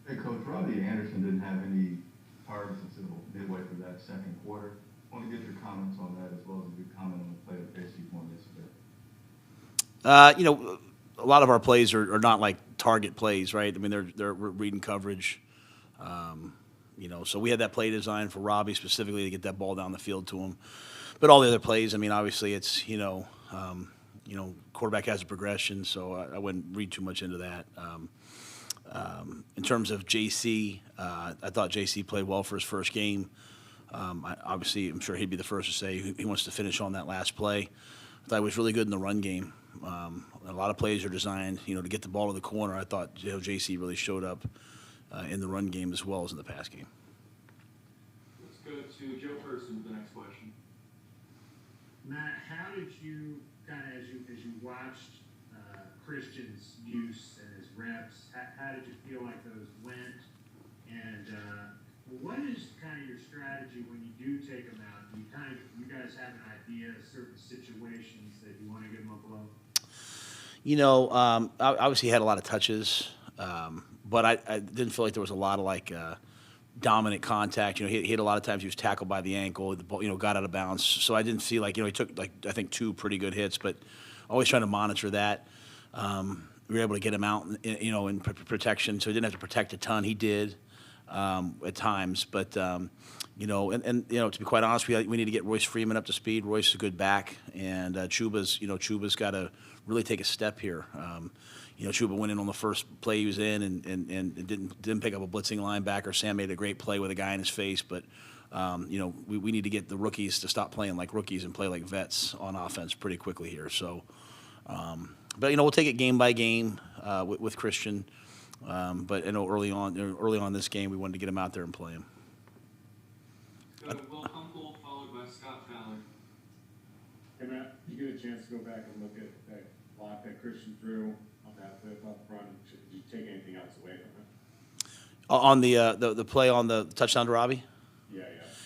Hey, Coach, Robbie Anderson didn't have any targets until midway through that second quarter. I want to get your comments on that as well as a good comment on the play that KC won yesterday. You know, a lot of our plays are not like target plays, right? I mean, they're reading coverage. You know, so we had that play designed for Robbie specifically to get that ball down the field to him. But all the other plays, I mean, obviously it's quarterback has a progression, so I wouldn't read too much into that. In terms of JC, I thought JC played well for his first game. Obviously, I'm sure he'd be the first to say he wants to finish on that last play. I thought he was really good in the run game. A lot of plays are designed, to get the ball to the corner. I thought JC really showed up in the run game as well as in the pass game. Let's go to Joe Person with the next question. Matt, how did you kind of, as you watched Christian's use and his reps, how did you feel like those went? And what is kind of your strategy when you do take them out? Do you guys have an idea of certain situations that you want to give them a blow? Obviously he had a lot of touches, but I didn't feel like there was a lot of dominant contact. He had a lot of times he was tackled by the ankle, the ball, got out of bounds. So I didn't feel like, he took I think 2 pretty good hits, but always trying to monitor that. We were able to get him out, in protection, so he didn't have to protect a ton. He did at times, but to be quite honest, we need to get Royce Freeman up to speed. Royce is a good back, and Chuba's got to really take a step here. Chuba went in on the first play he was in and didn't pick up a blitzing linebacker. Sam made a great play with a guy in his face, but we need to get the rookies to stop playing like rookies and play like vets on offense pretty quickly here. So, but we'll take it game by game with Christian. But early on this game, we wanted to get him out there and play him. Go to Will Kunkel, followed by Scott Fowler. Hey Matt, you get a chance to go back and look at that block that Christian threw on that flip up front. Did you take anything else away from it? On the play on the touchdown to Robbie? Yeah.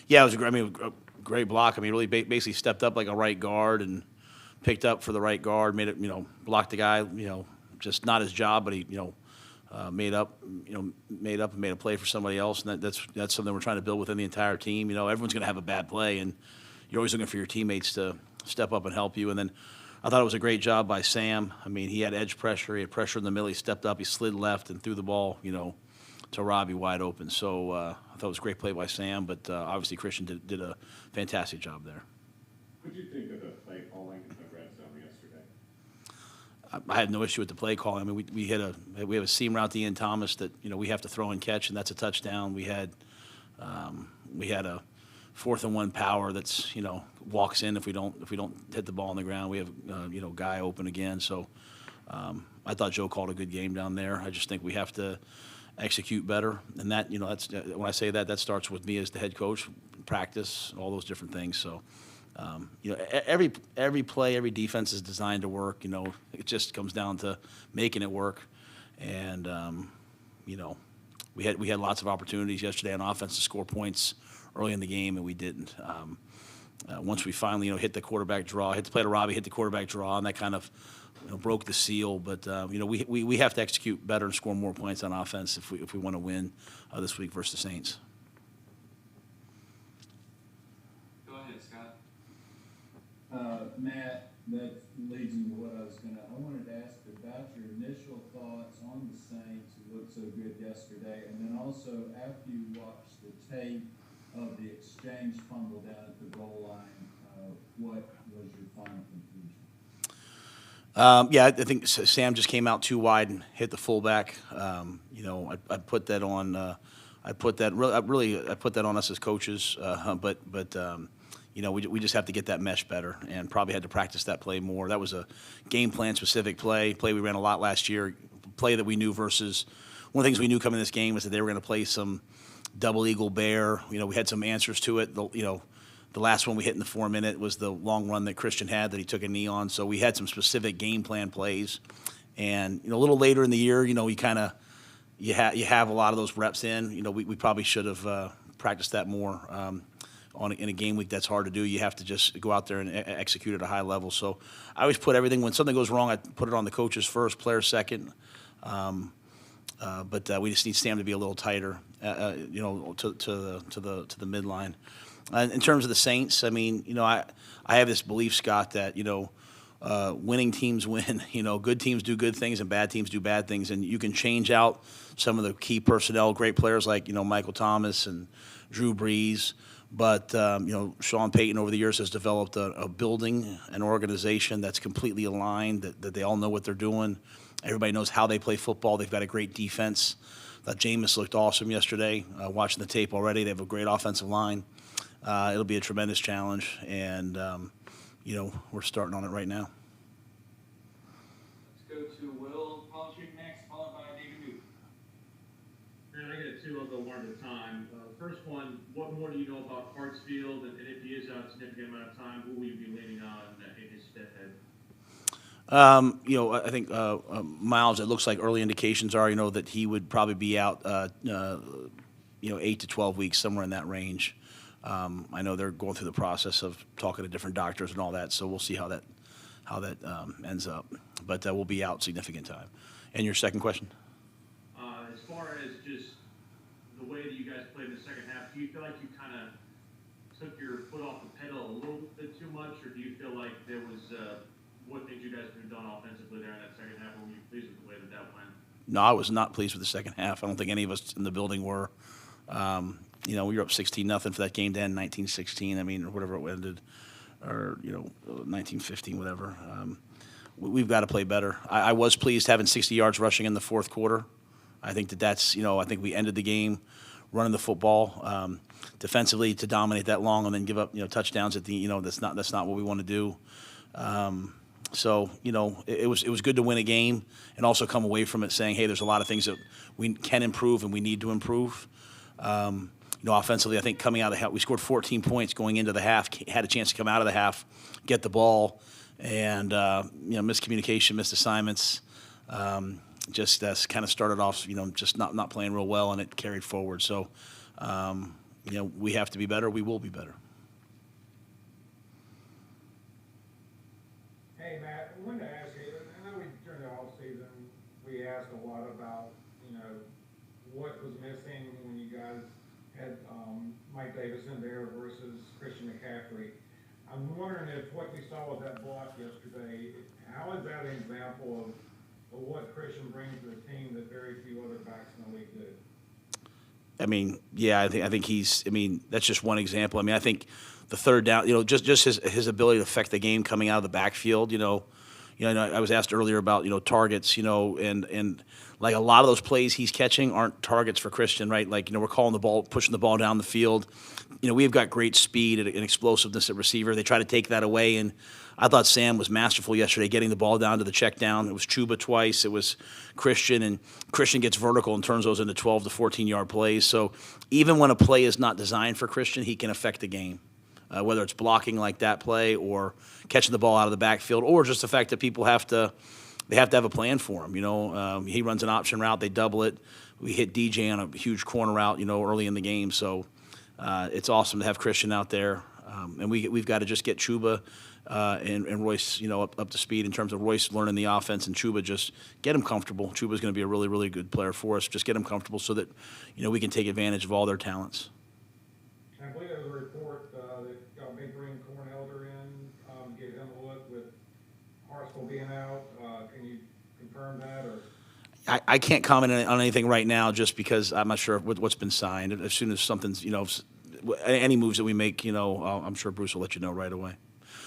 Yeah, it was a great block. I mean, really basically stepped up like a right guard and picked up for the right guard, made it, blocked the guy, just not his job, but he, made up and made a play for somebody else, and that's something we're trying to build within the entire team. Everyone's going to have a bad play, and you're always looking for your teammates to step up and help you. And then I thought it was a great job by Sam. I mean, he had edge pressure, he had pressure in the middle, he stepped up, he slid left and threw the ball, to Robbie wide open. So I thought it was a great play by Sam, but obviously Christian did a fantastic job there. What did you think of the play calling in the red zone yesterday? I had no issue with the play calling. I mean, we have a seam route to Ian Thomas that we have to throw and catch, and that's a touchdown. We had a 4th and 1 power that's walks in if we don't hit the ball on the ground. We have guy open again. So I thought Joe called a good game down there. I just think we have to execute better, and that that's when I say that starts with me as the head coach, practice, all those different things. So. Every play, every defense is designed to work. It just comes down to making it work. And we had lots of opportunities yesterday on offense to score points early in the game, and we didn't. Once we finally hit the quarterback draw, hit the play to Robbie, hit the quarterback draw, and that kind of broke the seal. But we have to execute better and score more points on offense if we want to win this week versus the Saints. Matt, that leads into what I wanted to ask about your initial thoughts on the Saints who looked so good yesterday, and then also after you watched the tape of the exchange fumble down at the goal line, what was your final conclusion? Yeah, I think Sam just came out too wide and hit the fullback. I put that on. I put that on us as coaches, but we just have to get that mesh better and probably had to practice that play more. That was a game plan specific play we ran a lot last year, play that we knew versus one of the things we knew coming in this game was that they were going to play some double eagle bear. We had some answers to it. The last one we hit in the 4-minute was the long run that Christian had that he took a knee on. So we had some specific game plan plays. And, a little later in the year, you have a lot of those reps in. We probably should have practiced that more. In a game week, that's hard to do. You have to just go out there and execute at a high level. So I always put everything, when something goes wrong, I put it on the coaches first, players second. But we just need Sam to be a little tighter, you know, to the midline. In terms of the Saints, I mean, you know, I have this belief, Scott, that, you know, winning teams win. You know, good teams do good things and bad teams do bad things, and you can change out some of the key personnel, great players like, you know, Michael Thomas and Drew Brees. But, you know, Sean Payton over the years has developed a building, an organization that's completely aligned, that they all know what they're doing. Everybody knows how they play football. They've got a great defense. Jameis looked awesome yesterday. Watching the tape already, they have a great offensive line. It'll be a tremendous challenge, and, you know, we're starting on it right now. Let's go to Will Polishik next, followed by David Newt. Man, I got two. I'll go one at a time. First one, what more do you know about Hartsfield? And if he is out a significant amount of time, who will you be leaning on in his stead? You know, I think Myles, it looks like early indications are, you know, that he would probably be out, you know, 8 to 12 weeks, somewhere in that range. I know they're going through the process of talking to different doctors and all that, so we'll see how that ends up. But we'll be out significant time. And your second question? As far as just the way that you guys played in the second half, do you feel like you kind of took your foot off the pedal a little bit too much, or do you feel like there was what things you guys could have done offensively there in that second half? Were you pleased with the way that went? No, I was not pleased with the second half. I don't think any of us in the building were. You know, we were up 16-0 for that game to end 19-16. I mean, or whatever it ended, or, you know, 19-15, whatever. We've got to play better. I was pleased having 60 yards rushing in the fourth quarter. I think that's, you know, I think we ended the game running the football defensively to dominate that long and then give up, you know, touchdowns at the, you know, that's not what we want to do. So, you know, it was good to win a game and also come away from it saying, hey, there's a lot of things that we can improve and we need to improve. You know, offensively, I think coming out of the half, we scored 14 points going into the half, had a chance to come out of the half, get the ball, and, you know, miscommunication, missed assignments. Just kind of started off, you know, just not playing real well, and it carried forward. So, you know, we have to be better. We will be better. Hey, Matt, I wanted to ask you, I know during the offseason, we asked a lot about, you know, what was missing when you guys had Mike Davis in there versus Christian McCaffrey. I'm wondering if what we saw with that block yesterday, how is that an example of what Christian brings to the team that very few other backs in the league do? I mean, yeah, I think he's. I mean, that's just one example. I mean, I think the third down, you know, just his ability to affect the game coming out of the backfield. You know, I was asked earlier about, you know, targets. You know, and like a lot of those plays he's catching aren't targets for Christian, right? Like, you know, we're calling the ball, pushing the ball down the field. You know, we've got great speed and explosiveness at receiver. They try to take that away, and I thought Sam was masterful yesterday getting the ball down to the check down. It was Chuba twice. It was Christian, and Christian gets vertical and turns those into 12 to 14-yard plays. So even when a play is not designed for Christian, he can affect the game, whether it's blocking like that play or catching the ball out of the backfield, or just the fact that people have to have a plan for him. You know, he runs an option route, they double it. We hit DJ on a huge corner route, you know, early in the game. So it's awesome to have Christian out there, and we've got to just get Chuba and Royce, you know, up to speed in terms of Royce learning the offense and Chuba, just get him comfortable. Chuba's going to be a really, really good player for us. Just get him comfortable so that, you know, we can take advantage of all their talents. I believe there was a report that y'all may bring Corn Elder in, give him a look with Hartsfield being out. Can you confirm that? Or I can't comment on anything right now just because I'm not sure what's been signed. As soon as something's, you know, any moves that we make, you know, I'm sure Bruce will let you know right away.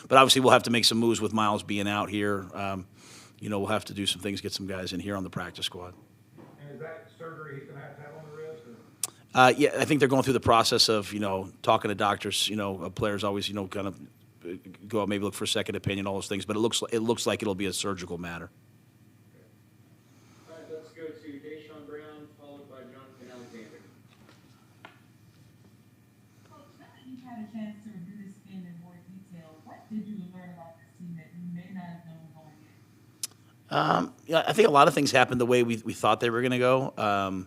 But obviously we'll have to make some moves with Myles being out here. You know, we'll have to do some things, get some guys in here on the practice squad. and is that surgery he's going to have on the wrist? Or? Yeah, I think they're going through the process of, you know, talking to doctors. You know, players always, you know, kind of go out, maybe look for a second opinion, all those things. But it looks like it'll be a surgical matter. All right, let's go to Deshaun Brown, followed by Jonathan Alexander. Coach, now that you've had a chance to review this game in more detail, what did you learn about this team that you may not have known going in? Yeah, I think a lot of things happened the way we thought they were going to go.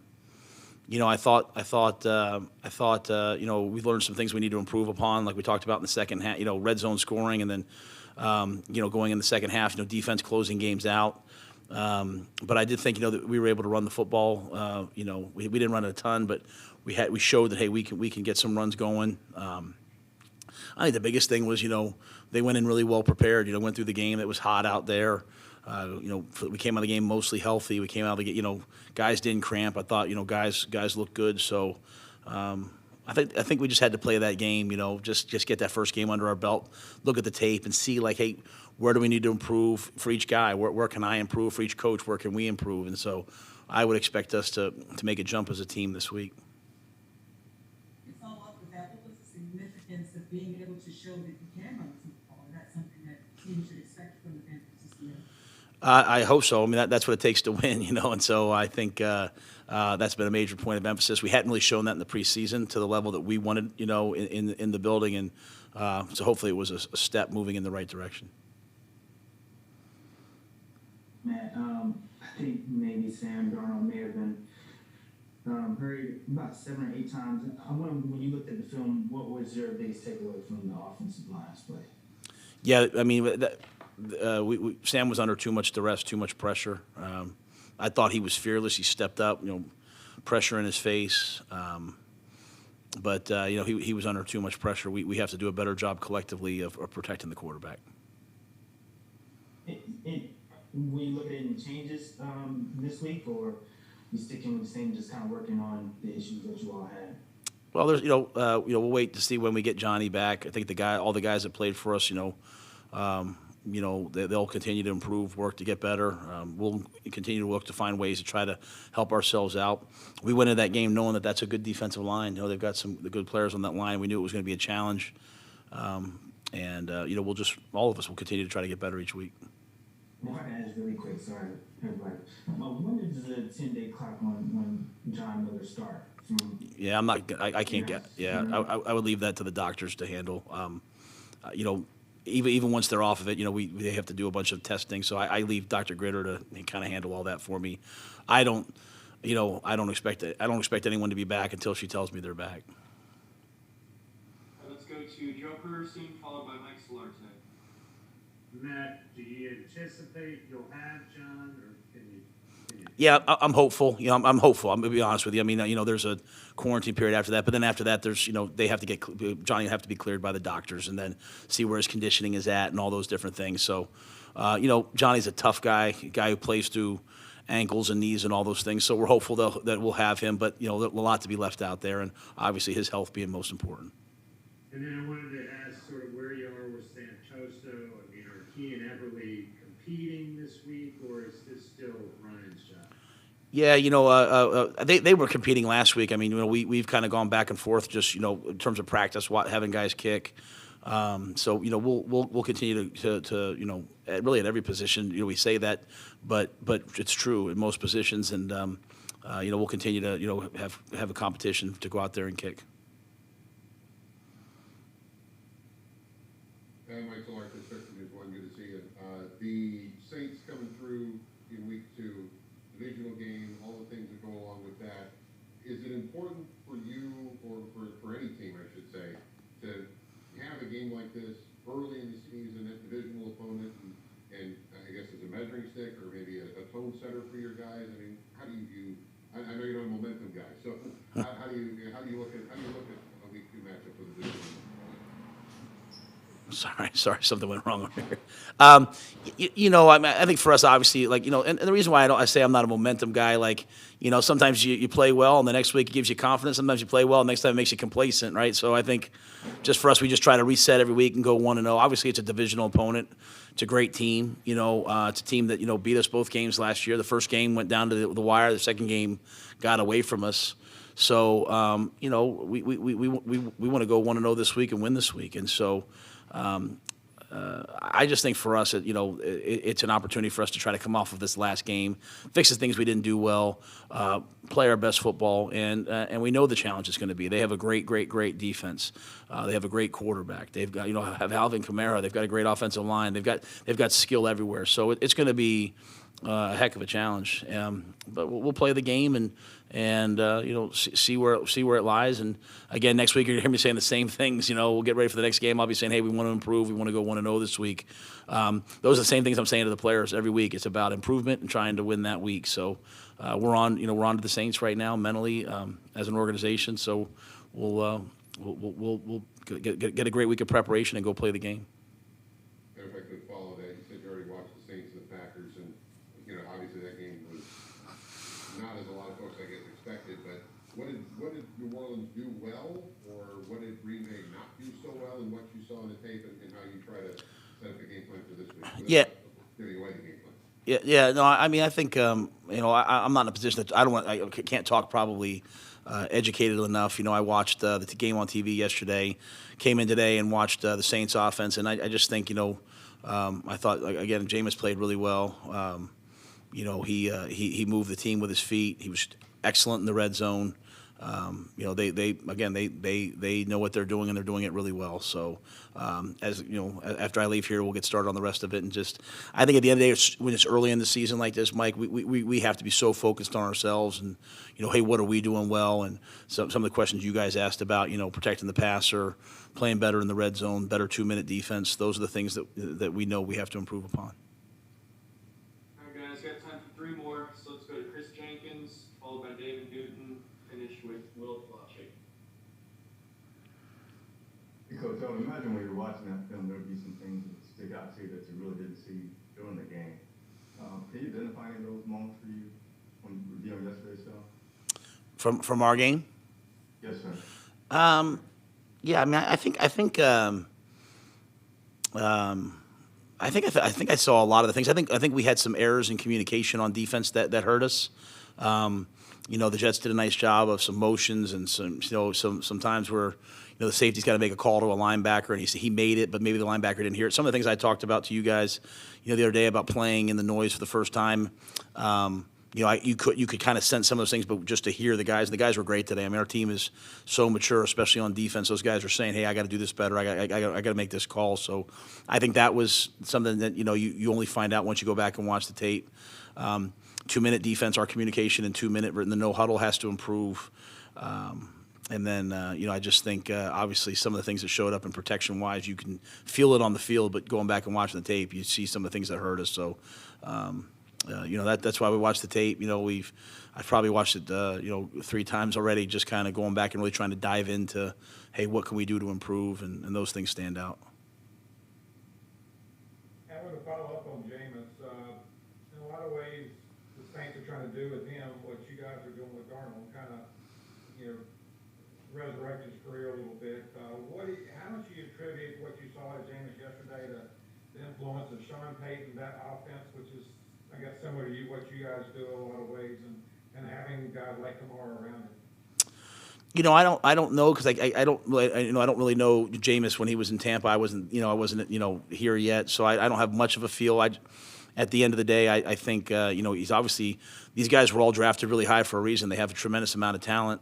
You know, I thought, you know, we learned some things we need to improve upon, like we talked about in the second half. You know, red zone scoring, and then, you know, going in the second half, you know, defense closing games out. But I did think, that we were able to run the football. We didn't run it a ton, but we showed that, hey, we can get some runs going. I think the biggest thing was, they went in really well prepared. Went through the game. It was hot out there. We came out of the game mostly healthy. We came out of the game, guys didn't cramp. I thought, guys looked good. So I think we just had to play that game. Just get that first game under our belt, look at the tape, and see like, hey, where do we need to improve for each guy? Where can I improve for each coach? Where can we improve? And so I would expect us to make a jump as a team this week. It's all up with that. What was the significance of being able to show that you can run the football? And that's something that teams should expect from the Panthers this year. I hope so. I mean, that's what it takes to win, and so I think that's been a major point of emphasis. We hadn't really shown that in the preseason to the level that we wanted, in the building, and so hopefully it was a step moving in the right direction. Matt, I think maybe Sam Darnold may have been hurried about 7 or 8 times. I wonder, when you looked at the film, what was your biggest takeaway from the offensive line's play? Yeah, I mean, Sam was under too much duress, too much pressure. I thought he was fearless. He stepped up, pressure in his face. But he was under too much pressure. We have to do a better job collectively of protecting the quarterback. When you look at any changes this week, or you sticking with the same, just kind of working on the issues that you all had? Well, there's we'll wait to see when we get Johnny back. I think all the guys that played for us, they'll continue to improve, work to get better. We'll continue to look to find ways to try to help ourselves out. We went into that game knowing that that's a good defensive line. They've got the good players on that line. We knew it was going to be a challenge, all of us will continue to try to get better each week. If I can ask really quick, sorry, everybody. When does the 10-day clock on John Miller start? Yeah, I can't get. Yeah, I would leave that to the doctors to handle. Even once they're off of it, they have to do a bunch of testing. So I leave Dr. Gritter to kind of handle all that for me. I don't expect anyone to be back until she tells me they're back. Let's go to Joe Pearson, followed by Mike Solarte. Matt, do you anticipate you'll have John, or can you? Yeah, I'm hopeful. I'm hopeful. I'm gonna be honest with you. I mean, there's a quarantine period after that, but then after that, there's, Johnny will have to be cleared by the doctors, and then see where his conditioning is at, and all those different things. So, Johnny's a tough guy who plays through ankles and knees and all those things. So we're hopeful that we'll have him, but there's a lot to be left out there, and obviously his health being most important. And then I wanted to ask sort of where you are with Santoso. I mean, are he and Everly competing this week, or is this still Ryan's job? Yeah, they were competing last week. I mean, we've kind of gone back and forth just, in terms of practice, having guys kick. So, we'll continue to really at every position, we say that, but it's true in most positions. And, we'll continue to, have a competition to go out there and kick. Mike Solarte, is one. Good to see you. The Saints coming through in week 2, divisional game, all the things that go along with that. Is it important for you, or for any team, I should say, to have a game like this early in the season, a divisional opponent, and I guess as a measuring stick, or maybe a tone setter for your guys? I mean, how do you view? I know you're not a momentum guy, so how do you look at a week 2 matchup for the division? Sorry, something went wrong over here. I think for us, obviously, and the reason why I say I'm not a momentum guy, sometimes you play well, and the next week it gives you confidence. Sometimes you play well, and next time it makes you complacent, right? So I think just for us, we just try to reset every week and go 1-0. Obviously, it's a divisional opponent. It's a great team. It's a team that, beat us both games last year. The first game went down to the wire. The second game got away from us. So, we want to go 1-0 this week and win this week. And so, I just think for us, it's an opportunity for us to try to come off of this last game, fix the things we didn't do well, play our best football, and we know the challenge is going to be. They have a great defense. They have a great quarterback. They've got have Alvin Kamara. They've got a great offensive line. They've got skill everywhere. So it's going to be a heck of a challenge. But we'll play the game and see where it lies. And again, next week you're gonna hear me saying the same things. We'll get ready for the next game. I'll be saying, hey, we want to improve. We want to go 1-0 this week. Those are the same things I'm saying to the players every week. It's about improvement and trying to win that week. So we're on to the Saints right now mentally as an organization. So we'll get a great week of preparation and go play the game. And if I could follow that, you said you already watched the Saints and the Packers, and, obviously that game was not as a lot of folks, I guess, expected, but what did New Orleans do well, or what did Green Bay not do so well, and what you saw in the tape, and how you try to set up the game plan for this week? Yeah. Giving away the game plan. Yeah. No, I mean, I think I'm not in a position that I can't talk probably educated enough. I watched the game on TV yesterday, came in today and watched the Saints offense, and I just think I thought again Jameis played really well. He moved the team with his feet. He was excellent in the red zone. They know what they're doing and they're doing it really well. So, after I leave here, we'll get started on the rest of it. And I think at the end of the day, when it's early in the season like this, Mike, we have to be so focused on ourselves and, hey, what are we doing well? And some of the questions you guys asked about, protecting the passer, playing better in the red zone, better 2-minute defense. Those are the things that we know we have to improve upon. All right, guys, got time for 3 more. So let's go to Chris Jenkins, followed by David Newton, finish with Will Flotchick. Coach, I would imagine when you're watching that film, there would be some things that stick out to you that you really didn't see during the game. Can you identify any of those moments for you when reviewing yesterday's film? From our game? Yes, sir. Yeah, I mean, I think I saw a lot of the things. I think we had some errors in communication on defense that hurt us. The Jets did a nice job of some motions and some times where the safety's got to make a call to a linebacker and he made it, but maybe the linebacker didn't hear it. Some of the things I talked about to you guys, the other day about playing in the noise for the first time. You could kind of sense some of those things, but just to hear the guys were great today. I mean, our team is so mature, especially on defense. Those guys are saying, "Hey, I got to do this better. I got to make this call." So, I think that was something that you only find out once you go back and watch the tape. 2-minute defense, our communication in 2-minute, the no huddle has to improve. And then, I just think, obviously, some of the things that showed up in protection-wise, you can feel it on the field, but going back and watching the tape, you see some of the things that hurt us. So, that's why we watched the tape. I've probably watched it, 3 times already, just kind of going back and really trying to dive into, hey, what can we do to improve? And those things stand out. I want to follow up on Jameis. In a lot of ways, the Saints are trying to do with him what you guys are doing with Darnold, kind of, resurrect his career a little bit. How much do you attribute what you saw at Jameis yesterday to the influence of Sean Payton, that offense, which is, I guess, similar to what you guys do in a lot of ways, and having guys like Kamara around him? I don't know because I don't really know Jameis when he was in Tampa. I wasn't here yet, so I don't have much of a feel. At the end of the day, I think he's obviously, these guys were all drafted really high for a reason. They have a tremendous amount of talent.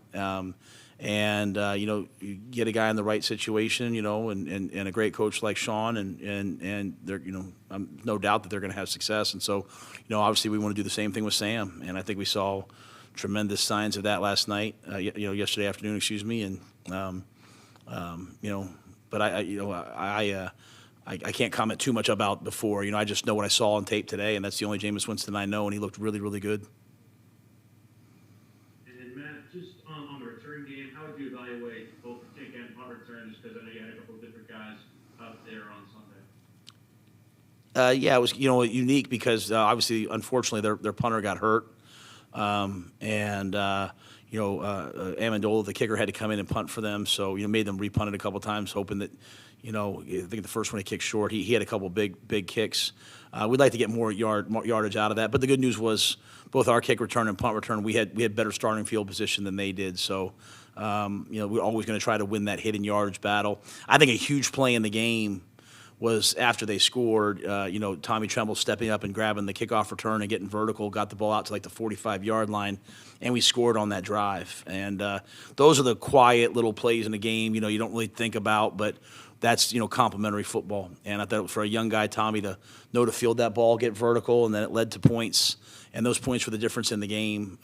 You get a guy in the right situation, and a great coach like Sean, and they're, I'm no doubt that they're going to have success. And so, obviously we want to do the same thing with Sam. And I think we saw tremendous signs of that last night, yesterday afternoon, excuse me. And, but I can't comment too much about before. I just know what I saw on tape today, and that's the only Jameis Winston I know, and he looked really, really good. And Matt, just on the return game, how would you evaluate both the kick and punt return? Just because I know you had a couple of different guys out there on Sunday. Yeah, it was unique because obviously, unfortunately, their punter got hurt, Amendola, the kicker, had to come in and punt for them. So made them repunt it a couple times, hoping that I think the first one he kicked short. He had a couple big kicks. We'd like to get more yardage out of that. But the good news was both our kick return and punt return, we had better starting field position than they did. So we're always going to try to win that hit and yardage battle. I think a huge play in the game was after they scored, Tommy Tremble stepping up and grabbing the kickoff return and getting vertical, got the ball out to like the 45-yard line, and we scored on that drive. And those are the quiet little plays in the game, you don't really think about. But that's, complimentary football. And I thought for a young guy, Tommy, to know to field that ball, get vertical, and then it led to points, and those points were the difference in the game.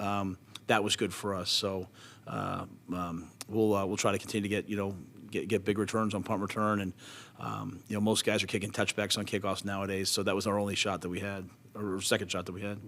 That was good for us. So we'll try to continue to get big returns on punt return, and most guys are kicking touchbacks on kickoffs nowadays. So that was our only shot that we had, or second shot that we had.